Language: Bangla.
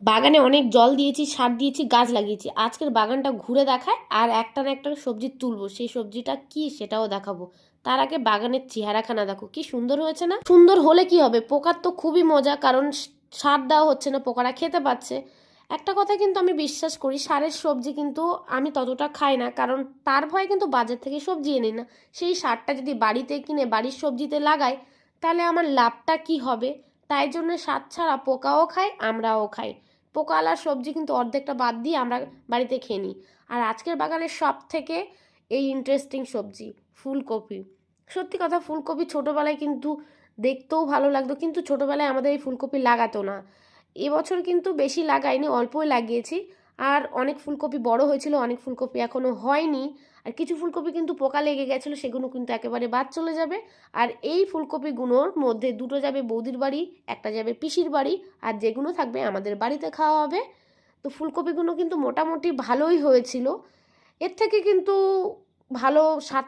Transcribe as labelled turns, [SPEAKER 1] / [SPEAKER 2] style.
[SPEAKER 1] বাগানে অনেক জল দিয়েছি, সার দিয়েছি, গাছ লাগিয়েছি। আজকের বাগানটা ঘুরে দেখায় আর একটা না একটা সবজি তুলবো, সেই সবজিটা কি সেটাও দেখাবো। তার আগে বাগানের চেহারাখানা দেখো কি সুন্দর হয়েছে না? সুন্দর হলে কি হবে, পোকার তো খুবই মজা, কারণ সার দেওয়া হচ্ছে না, পোকারা খেতে পাচ্ছে। একটা কথা কিন্তু আমি বিশ্বাস করি, সারের সবজি কিন্তু আমি ততটা খাই না, কারণ তার ভয়ে কিন্তু বাজার থেকে সবজি এনে না। সেই সারটা যদি বাড়িতে কিনে বাড়ির সবজিতে লাগাই, তাহলে আমার লাভটা কি হবে? তাই জন্য সার ছাড়া পোকাও খায়, আমরাও খাই। পোকাওয়ালা সবজি কিন্তু অর্ধেকটা বাদ দিয়ে আমরা বাড়িতে খেয়ে নিই। আর আজকের বাগানের সব থেকে এই ইন্টারেস্টিং সবজি ফুলকপি। সত্যি কথা, ফুলকপি ছোটোবেলায় কিন্তু দেখতেও ভালো লাগতো, কিন্তু ছোটোবেলায় আমাদের এই ফুলকপি লাগাতো না। এবছর কিন্তু বেশি লাগাইনি, অল্পই লাগিয়েছি। আর অনেক ফুলকপি বড় হয়েছিল, অনেক ফুলকপি এখনও হয়নি। আর কিছু ফুলকপি কিন্তু পোকা লেগে গেছিলো, সেগুলো কিন্তু একেবারে বাদ চলে যাবে। আর এই ফুলকপিগুলোর মধ্যে দুটো যাবে বৌদির বাড়ি, একটা যাবে পিসির বাড়ি, আর যেগুলো থাকবে আমাদের বাড়িতে খাওয়া হবে। তো ফুলকপিগুলো কিন্তু মোটামুটি ভালোই হয়েছিল। এর থেকে কিন্তু ভালো স্বাদ